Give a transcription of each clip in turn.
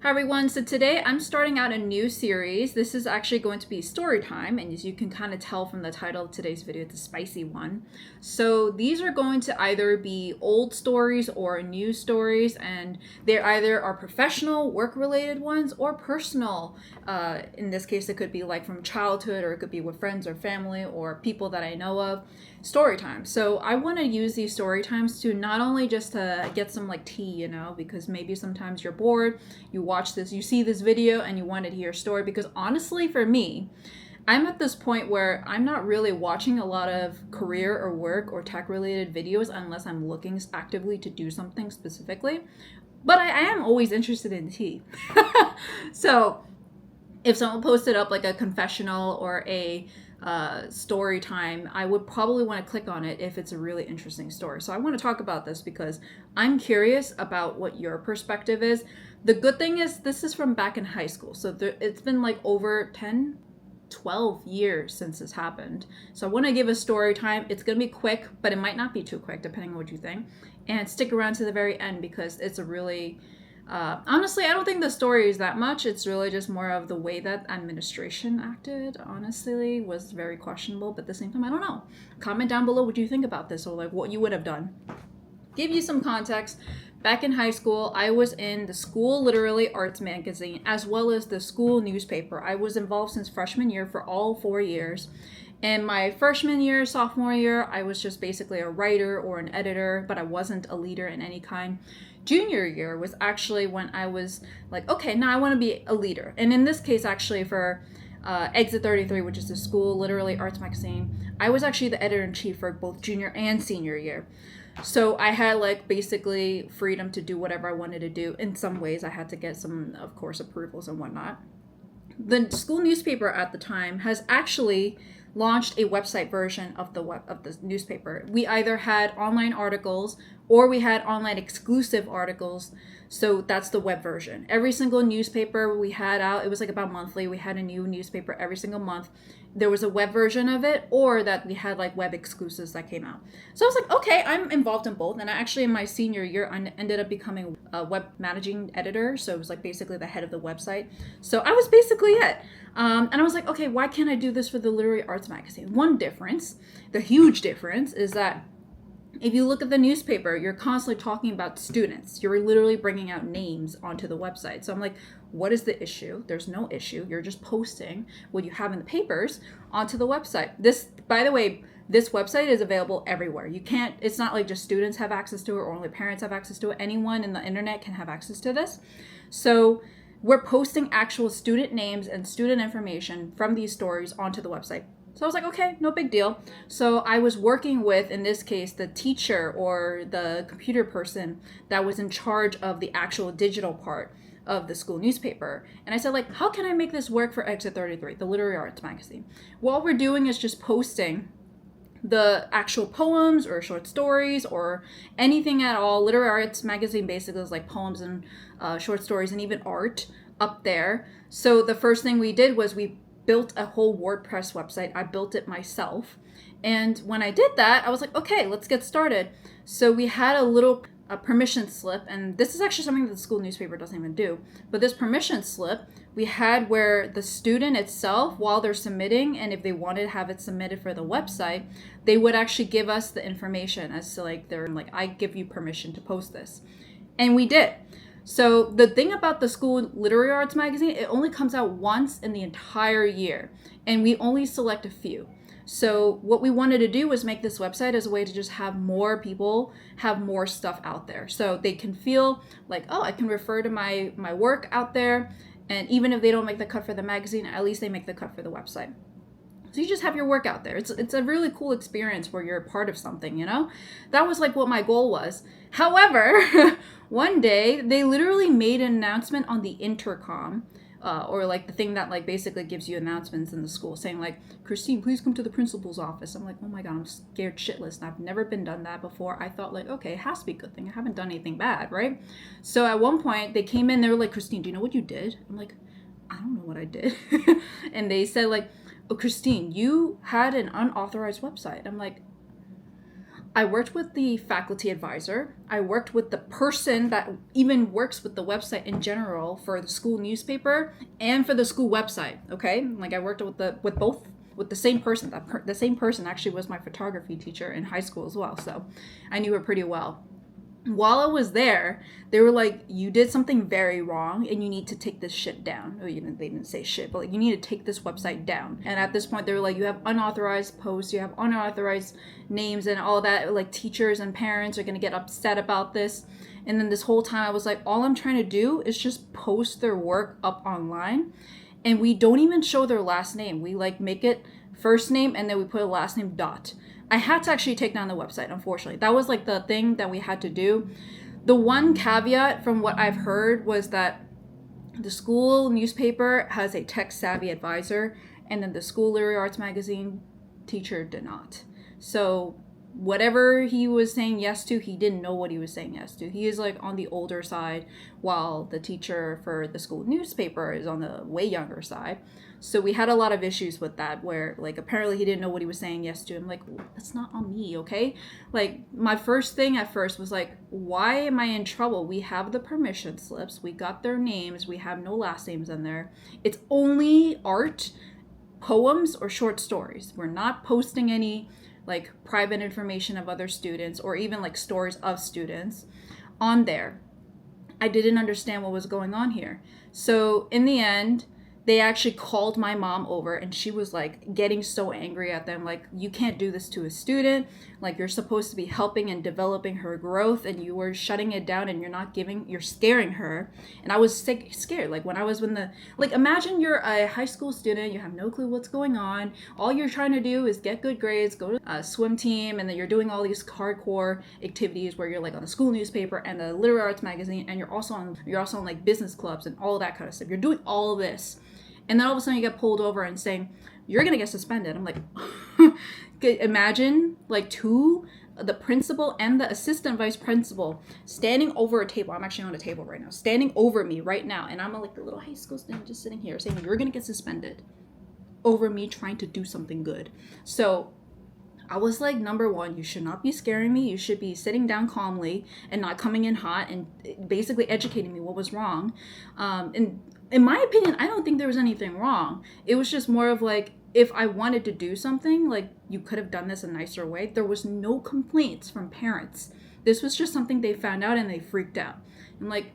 Hi everyone, so today I'm starting out a new series. This is actually going to be story time, and as you can kind of tell from the title of today's video, it's a spicy one. So these are going to either be old stories or new stories, and they either are professional, work-related ones, or personal. In this case, it could be like from childhood, or it could be with friends or family or people that I know of. Story time. So I want to use these story times to not only just to get some like tea, because maybe sometimes you're bored, you watch this, you see this video and you want to hear a story, because honestly for me, I'm at this point where I'm not really watching a lot of career or work or tech related videos unless I'm looking actively to do something specifically. But I am always interested in tea. So if someone posted up like a confessional or a story time, I would probably want to click on it if it's a really interesting story. So I want to talk about this because I'm curious about what your perspective is. The good thing is this is from back in high school. So it's been like over 10, 12 years since this happened. So I want to give a story time. It's going to be quick, but it might not be too quick depending on what you think. And stick around to the very end because it's a really... honestly, I don't think the story is that much. It's really just more of the way that administration acted, honestly, was very questionable. But at the same time, I don't know. Comment down below what you think about this or like what you would have done. Give you some context. Back in high school, I was in the school literary arts magazine as well as the school newspaper. I was involved since freshman year for all 4 years. In my freshman year, sophomore year, I was just basically a writer or an editor, but I wasn't a leader in any kind. Junior year was actually when I was like, okay, now I want to be a leader. And in this case, actually for Exit 33, which is the school literary arts magazine, I was actually the editor-in-chief for both junior and senior year. So I had like basically freedom to do whatever I wanted to do. In some ways, I had to get some, of course, approvals and whatnot. The school newspaper at the time has actually launched a website version of the newspaper. We either had online articles or we had online exclusive articles. So that's the web version. Every single newspaper we had out, it was like about monthly. We had a new newspaper every single month. There was a web version of it, or that we had like web exclusives that came out. So I was like, okay, I'm involved in both. And actually in my senior year, I ended up becoming a web managing editor. So it was like basically the head of the website. So I was basically it. And I was like, okay, why can't I do this for the literary arts magazine? One difference, the huge difference, is that if you look at the newspaper, you're constantly talking about students. You're literally bringing out names onto the website. So I'm like, what is the issue? There's no issue. You're just posting what you have in the papers onto the website. This, by the way, this website is available everywhere. You can't, it's not like just students have access to it or only parents have access to it. Anyone in the internet can have access to this. So we're posting actual student names and student information from these stories onto the website. So I was like, okay, no big deal. So I was working with, in this case, the teacher or the computer person that was in charge of the actual digital part of the school newspaper. And I said, like, how can I make this work for Exit 33, the literary arts magazine? Well, all we're doing is just posting the actual poems or short stories or anything at all. Literary arts magazine basically is like poems and short stories and even art up there. So the first thing we did was we built a whole WordPress website. I built it myself. And when I did that, I was like, okay, let's get started. So we had a permission slip, and this is actually something that the school newspaper doesn't even do. But this permission slip we had where the student itself, while they're submitting, and if they wanted to have it submitted for the website, they would actually give us the information as to like, they're like, I give you permission to post this. And we did. So the thing about the school literary arts magazine, it only comes out once in the entire year, and we only select a few. So what we wanted to do was make this website as a way to just have more people have more stuff out there. So they can feel like, oh, I can refer to my work out there. And even if they don't make the cut for the magazine, at least they make the cut for the website. So you just have your work out there. It's a really cool experience where you're a part of something, That was like what my goal was. However, one day they literally made an announcement on the intercom, or like the thing that like basically gives you announcements in the school saying like, Christine, please come to the principal's office. I'm like, oh my God, I'm scared shitless. And I've never been done that before. I thought like, okay, it has to be a good thing. I haven't done anything bad, right? So at one point they came in, they were like, Christine, do you know what you did? I'm like, I don't know what I did. And they said like, oh, Christine, you had an unauthorized website. I'm like, I worked with the faculty advisor. I worked with the person that even works with the website in general for the school newspaper and for the school website. Okay, like I worked with both with the same person. The same person actually was my photography teacher in high school as well, so I knew her pretty well. While I was there, they were like, you did something very wrong and you need to take this shit down. Oh, they didn't say shit, but like, you need to take this website down. And at this point, they were like, you have unauthorized posts, you have unauthorized names and all that. Like, teachers and parents are going to get upset about this. And then this whole time I was like, all I'm trying to do is just post their work up online. And we don't even show their last name. We like make it first name and then we put a last name dot. I had to actually take down the website, unfortunately. That was like the thing that we had to do. The one caveat from what I've heard was that the school newspaper has a tech-savvy advisor, and then the school literary arts magazine teacher did not. So whatever he was saying yes to, he didn't know what he was saying yes to. He is like on the older side, while the teacher for the school newspaper is on the way younger side. So we had a lot of issues with that, where like apparently he didn't know what he was saying yes to. I'm like, that's not on me, okay? Like, my first thing at first was like, why am I in trouble? We have the permission slips, we got their names, we have no last names in there. It's only art, poems, or short stories. We're not posting any like private information of other students or even like stories of students on there. I didn't understand what was going on here. So in the end, they actually called my mom over, and she was like getting so angry at them, like, you can't do this to a student, like you're supposed to be helping and developing her growth, and you were shutting it down, and you're scaring her. And I was scared. Like, when I was like, imagine you're a high school student, you have no clue what's going on, all you're trying to do is get good grades, go to a swim team, and then you're doing all these hardcore activities where you're like on the school newspaper and the literary arts magazine, and you're also on like business clubs and all that kind of stuff. You're doing all of this. And then all of a sudden you get pulled over and saying, you're going to get suspended. I'm like, imagine like the principal and the assistant vice principal standing over a table. I'm actually on a table right now, standing over me right now. And I'm like a little high school student just sitting here saying, you're going to get suspended over me trying to do something good. So I was like, number one, you should not be scaring me. You should be sitting down calmly and not coming in hot and basically educating me what was wrong. And in my opinion, I don't think there was anything wrong. It was just more of like, if I wanted to do something, like, you could have done this a nicer way. There was no complaints from parents. This was just something they found out and they freaked out. And like,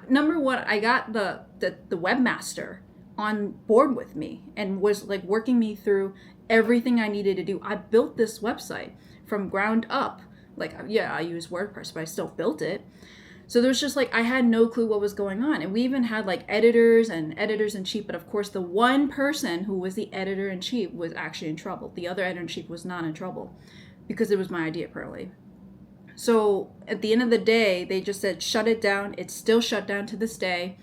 number one, I got the webmaster on board with me and was like working me through everything I needed to do. I built this website from ground up. Like, yeah, I use WordPress, but I still built it. So there was just like, I had no clue what was going on. And we even had like editors and editors-in-chief, but of course the one person who was the editor-in-chief was actually in trouble. The other editor-in-chief was not in trouble because it was my idea, apparently. So at the end of the day, they just said, shut it down. It's still shut down to this day.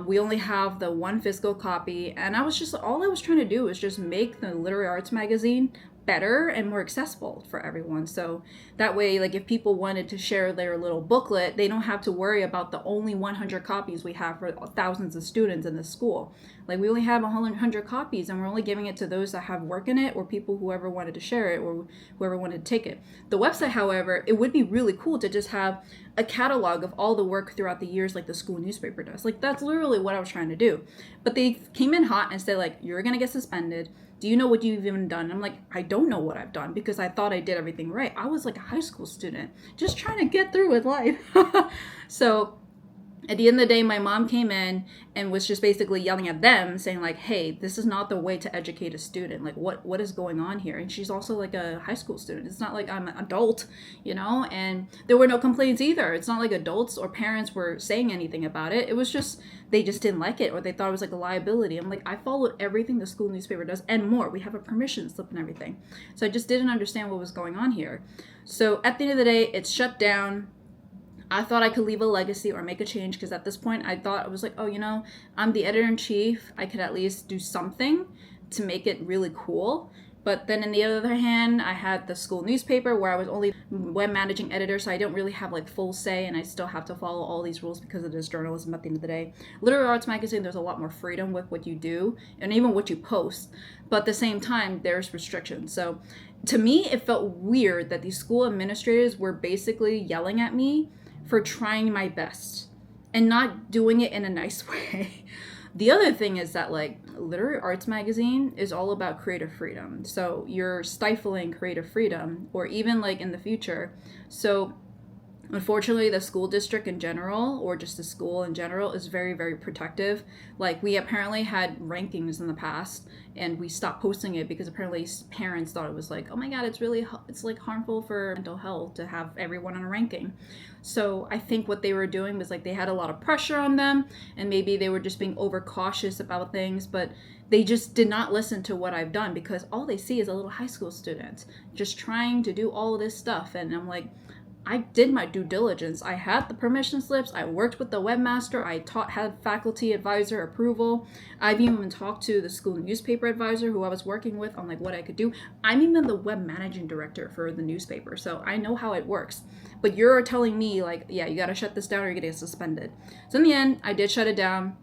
We only have the one physical copy. And all I was trying to do was just make the literary arts magazine better and more accessible for everyone. So that way, like, if people wanted to share their little booklet, they don't have to worry about the only 100 copies we have for thousands of students in the school. Like, we only have 100 copies, and we're only giving it to those that have work in it, or people whoever wanted to share it, or whoever wanted to take it. The website, however, it would be really cool to just have a catalog of all the work throughout the years, like the school newspaper does. Like, that's literally what I was trying to do. But they came in hot and said, like, you're gonna get suspended. Do you know what you've even done? And I'm like, I don't know what I've done, because I thought I did everything right. I was like a high school student, just trying to get through with life. So at the end of the day, my mom came in and was just basically yelling at them, saying like, hey, this is not the way to educate a student. Like, what is going on here? And she's also like a high school student. It's not like I'm an adult, you know? And there were no complaints either. It's not like adults or parents were saying anything about it. It was just, they just didn't like it, or they thought it was like a liability. I'm like, I followed everything the school newspaper does and more. We have a permission slip and everything. So I just didn't understand what was going on here. So at the end of the day, it's shut down. I thought I could leave a legacy or make a change, because at this point I thought, I was like, oh, you know, I'm the editor-in-chief. I could at least do something to make it really cool. But then in the other hand, I had the school newspaper where I was only web managing editor, so I don't really have like full say, and I still have to follow all these rules because it is journalism at the end of the day. Literary arts magazine, there's a lot more freedom with what you do and even what you post. But at the same time, there's restrictions. So to me, it felt weird that these school administrators were basically yelling at me for trying my best and not doing it in a nice way. The other thing is that like literary arts magazine is all about creative freedom. So you're stifling creative freedom, or even like in the future. So unfortunately, the school district in general, or just the school in general, is very, very protective. Like, we apparently had rankings in the past, and we stopped posting it because apparently parents thought it was like, oh my god, it's like harmful for mental health to have everyone on a ranking. So I think what they were doing was like they had a lot of pressure on them, and maybe they were just being overcautious about things, but they just did not listen to what I've done, because all they see is a little high school student just trying to do all of this stuff. And I'm like, I did my due diligence. I had the permission slips. I worked with the webmaster. Had faculty advisor approval. I've even talked to the school newspaper advisor who I was working with on like what I could do. I'm even the web managing director for the newspaper, so I know how it works. But you're telling me like, yeah, you got to shut this down or you're going to get suspended. So in the end, I did shut it down.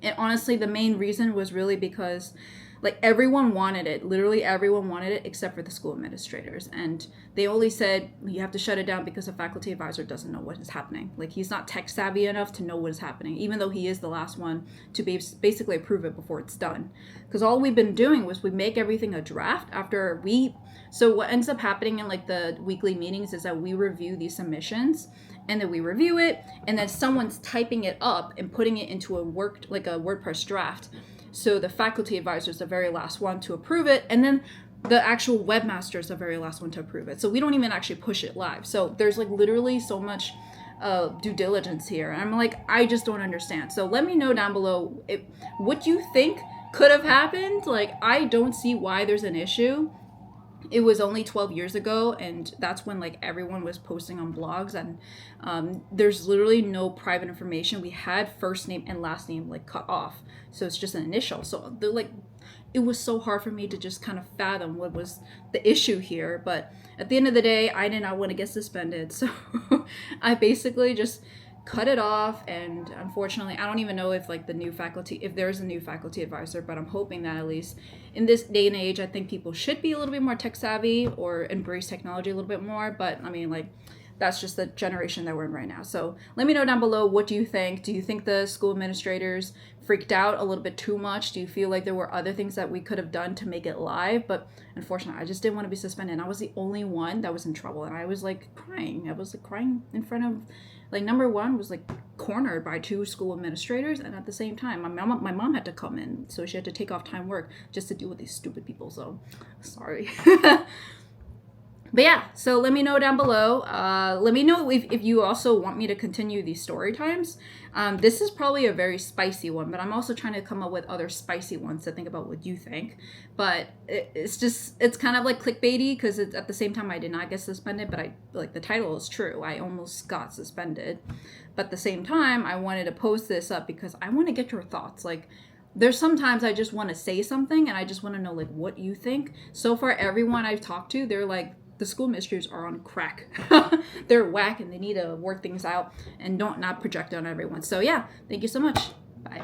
And honestly, the main reason was really because like everyone wanted it. Literally everyone wanted it except for the school administrators. And they only said you have to shut it down because a faculty advisor doesn't know what is happening. Like, he's not tech savvy enough to know what is happening, even though he is the last one to basically approve it before it's done. Because all we've been doing was we make everything a draft after so what ends up happening in like the weekly meetings is that we review these submissions, and then we review it, and then someone's typing it up and putting it into a WordPress draft. So the faculty advisor is the very last one to approve it, and then the actual webmaster is the very last one to approve it. So we don't even actually push it live. So there's like literally so much due diligence here. And I'm like, I just don't understand. So let me know down below what you think could have happened. Like, I don't see why there's an issue. It was only 12 years ago, and that's when like everyone was posting on blogs, and there's literally no private information. We had first name and last name like cut off, so it's just an initial. So it was so hard for me to just kind of fathom what was the issue here. But at the end of the day, I did not want to get suspended, so I basically just cut it off. And unfortunately, I don't even know if like if there's a new faculty advisor, but I'm hoping that at least in this day and age, I think people should be a little bit more tech savvy or embrace technology a little bit more. But I mean, like, that's just the generation that we're in right now. So let me know down below, what do you think? Do you think the school administrators freaked out a little bit too much? Do you feel like there were other things that we could have done to make it live? But unfortunately, I just didn't want to be suspended. And I was the only one that was in trouble, and I was like crying. I was like crying in front of, like, number one was like cornered by two school administrators, and at the same time my mom had to come in, so she had to take off time work just to deal with these stupid people. So sorry. But yeah, so let me know down below. Let me know if you also want me to continue these story times. This is probably a very spicy one, but I'm also trying to come up with other spicy ones to think about what you think. But it's kind of like clickbaity, because at the same time I did not get suspended, but the title is true. I almost got suspended. But at the same time, I wanted to post this up because I want to get your thoughts. Like, there's sometimes I just want to say something and I just want to know like what you think. So far, everyone I've talked to, they're like, the school administrators are on crack. They're whack, and they need to work things out and not project on everyone. So yeah, thank you so much. Bye.